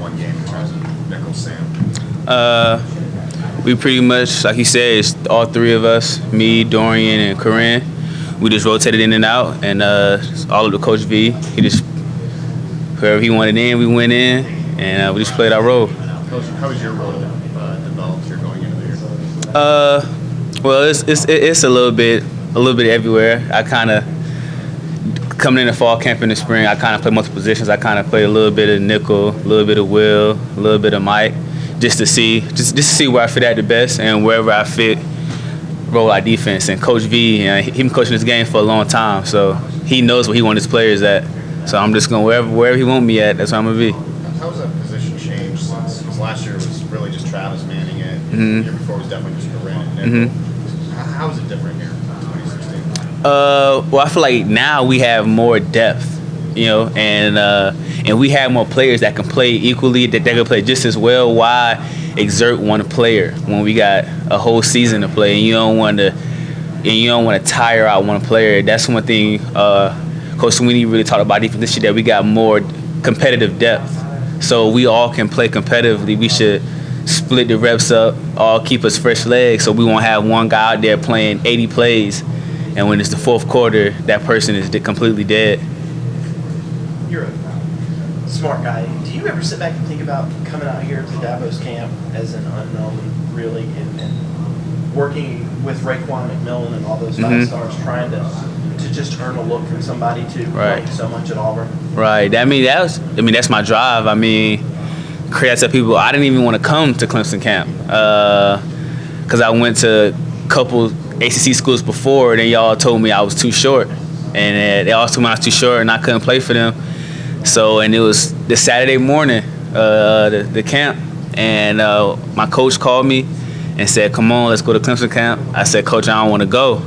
one game in terms of nickel Sam? We pretty much, like you said, it's all three of us, me, Dorian, and Corinne. We just rotated in and out, and all of the Coach V. He just, whoever he wanted in, we went in, and we just played our role. How was your role developed here going into the year? Well, it's a little bit everywhere. I kind of, coming into fall camp in the spring, I kind of play multiple positions. I kind of play a little bit of nickel, a little bit of Will, a little bit of Mike, just to see where I fit at the best, and wherever I fit, roll our defense. And Coach V, he been coaching this game for a long time, so he knows what he wants his players at. So I'm just going wherever he want me at, that's where I'm gonna be. How's that position changed since? Because last year was really just Travis manning it. Mm-hmm. The year before was definitely just Corinne. Mm-hmm. How is it different here in 2016? Well, I feel like now we have more depth, and we have more players that can play equally, that can play just as well. Why exert one player when we got a whole season to play, and you don't want to tire out one player? That's one thing Coach Sweeney really talked about defense this year, that we got more competitive depth, so we all can play competitively. We should split the reps up, all keep us fresh legs, so we won't have one guy out there playing 80 plays, and when it's the fourth quarter, that person is completely dead. You're a smart guy. Do you ever sit back and think about coming out here to Davos camp as an unknown, really, and working with Raekwon McMillan and all those five stars, trying to just earn a look from somebody to play so much at Auburn? Right. That's my drive. Credit to people. I didn't even want to come to Clemson camp because I went to a couple ACC schools before, and y'all told me I was too short, and they all told me I was too short and I couldn't play for them. So, and it was the Saturday morning, the camp, and my coach called me and said, "Come on, let's go to Clemson camp." I said, "Coach, I don't want to go."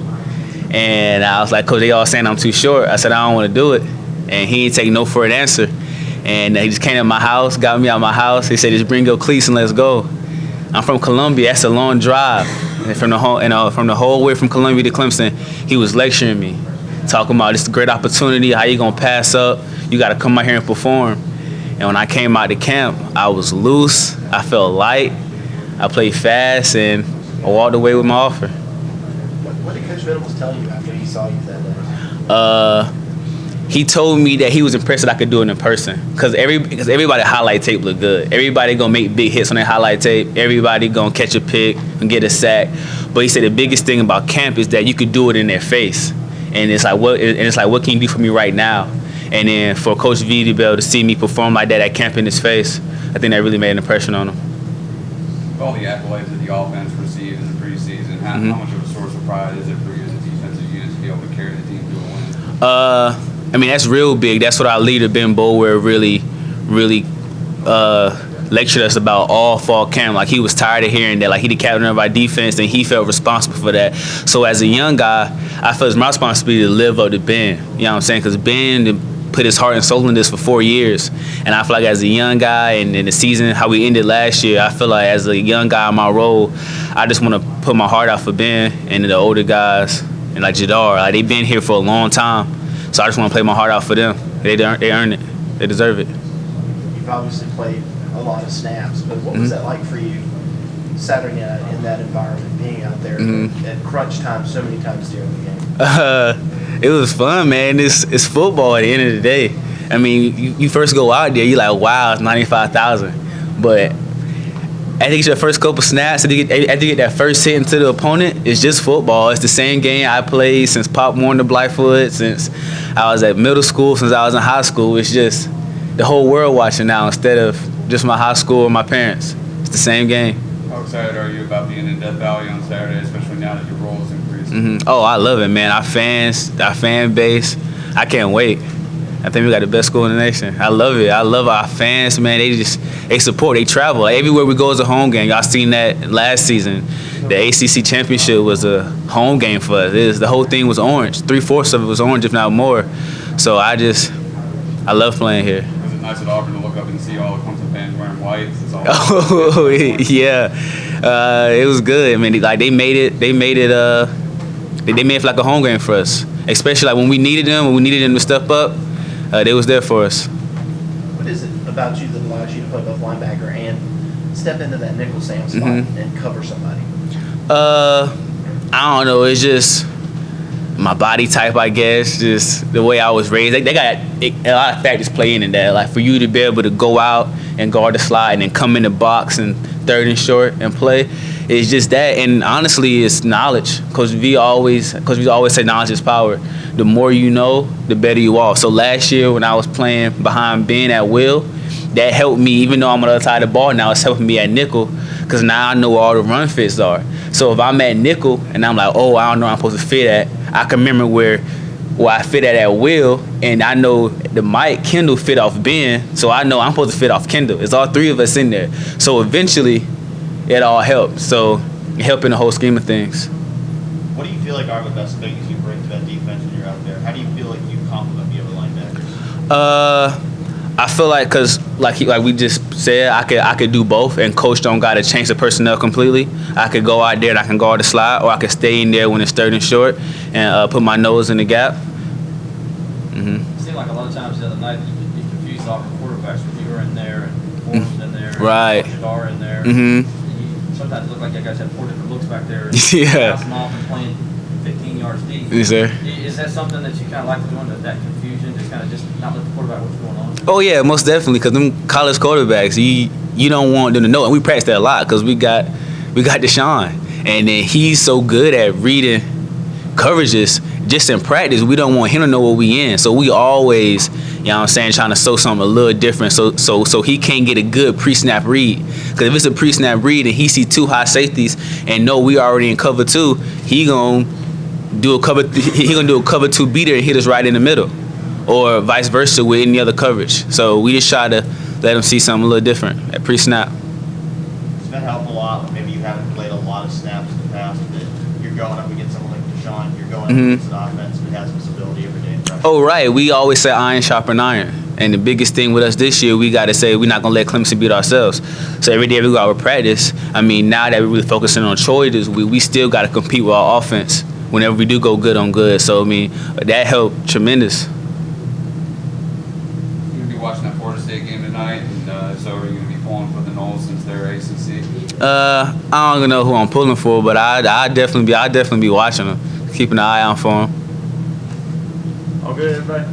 And I was like, "Coach, they all saying I'm too short." I said, "I don't want to do it." And he didn't take no for an answer. And he just came to my house, got me out of my house. He said, "Just bring your cleats and let's go." I'm from Columbia. That's a long drive. And from the whole way from Columbia to Clemson, he was lecturing me, talking about this is a great opportunity. How you gonna pass up? You got to come out here and perform. And when I came out to camp, I was loose. I felt light. I played fast, and I walked away with my offer. What did Coach Venables tell you after he saw you that day? He told me that he was impressed that I could do it in person. Because everybody highlight tape look good. Everybody gonna make big hits on their highlight tape. Everybody gonna catch a pick and get a sack. But he said the biggest thing about camp is that you could do it in their face. And it's like, what can you do for me right now? And then for Coach V to be able to see me perform like that at camp in his face, I think that really made an impression on him. All the accolades that the offense received in the preseason, how much of a source of pride is it for you as a defensive unit to be able to carry the team to a win? That's real big. That's what our leader, Ben Boulware, really lectured us about all fall camp. Like, he was tired of hearing that. Like, he the captain of our defense, and he felt responsible for that. So as a young guy, I felt it's my responsibility to live up to Ben. You know what I'm saying? Because Ben put his heart and soul in this for 4 years. And I feel like as a young guy, and in the season, how we ended last year, I feel like as a young guy in my role, I just want to put my heart out for Ben and the older guys, and like Jadar. Like, they've been here for a long time. So I just want to play my heart out for them. They earned it. They deserve it. You've obviously played a lot of snaps, but what was that like for you Saturday night in that environment, being out there at crunch time so many times during the game? It was fun, man. It's football at the end of the day. You first go out there, you're like, wow, it's 95,000. But after you get your first couple snaps, after you get that first hit into the opponent, it's just football. It's the same game I played since Pop Warner Blightfoot, since I was at middle school, since I was in high school. It's just the whole world watching now instead of just my high school or my parents. It's the same game. How excited are you about being in Death Valley on Saturday, especially now that your role is increased? Oh, I love it, man. Our fans, our fan base, I can't wait. I think we got the best school in the nation. I love it. I love our fans, man. They support. They travel. Like, everywhere we go is a home game. Y'all seen that last season. The ACC championship was a home game for us. The whole thing was orange. 3/4 of it was orange, if not more. So I love playing here. Was it nice at Auburn to look up and see all the Clemson fans wearing white? Oh yeah, it was good. They made it. They made it for like a home game for us. Especially like when we needed them to step up. They was there for us. What is it about you that allows you to play both linebacker and step into that nickel Sam spot and cover somebody? I don't know. It's just my body type, I guess. Just the way I was raised. They got a lot of factors playing in that. Like for you to be able to go out and guard the slide and then come in the box and third and short and play, it's just that. And honestly, it's knowledge. Because we always say knowledge is power. The more you know, the better you are. So last year when I was playing behind Ben at will, that helped me. Even though I'm on the other side of the ball now, it's helping me at nickel. Because now I know where all the run fits are. So if I'm at nickel and I'm like, oh, I don't know where I'm supposed to fit at, I can remember where I fit at will, and I know the Mike Kendall fit off Ben, so I know I'm supposed to fit off Kendall. It's all three of us in there. So eventually, it all helps. So helping the whole scheme of things. What do you feel like are the best things you bring to that defense when you're out there? How do you feel like you complement the other linebackers? I feel like, cause like we just said, I could do both, and coach don't gotta change the personnel completely. I could go out there and I can guard the slide, or I could stay in there when it's third and short and put my nose in the gap. It seemed like a lot of times the other night you confused off the quarterbacks when you were in there and Forrest in there, Right. and Shadar in there. You sometimes it looked like you guys had 4 different looks back there. And Yeah. bouncing off and playing 15 yards deep. Yes, sir. Is that something that you kind of like doing, that confusion, just kind of just not let the quarterback what's going on? Oh yeah, most definitely. Cause them college quarterbacks, you don't want them to know, and we practice that a lot. Cause we got Deshaun, and then he's so good at reading coverages. Just in practice, we don't want him to know what we in. So we always, you know what I'm saying, trying to show something a little different. So he can't get a good pre-snap read. Cause if it's a pre-snap read and he see 2 high safeties and know we already in cover 2, he gonna do a cover 2 beater and hit us right in the middle. Or vice versa with any other coverage. So we just try to let them see something a little different at pre-snap. It's been helping a lot when maybe you haven't played a lot of snaps in the past, that you're going up against someone like Deshaun, you're going up against an offense that has visibility every day. Oh, right. We always say iron sharpen iron. And the biggest thing with us this year, we got to say we're not going to let Clemson beat ourselves. So every day we go out with practice, I mean, now that we're really focusing on choices, we still got to compete with our offense whenever we do go good on good. So, I mean, that helped tremendous. Watching that Florida State game tonight, and so are you going to be pulling for the Noles since they're ACC? I don't even know who I'm pulling for, but I definitely be watching them, keeping an eye out for them. All good, everybody?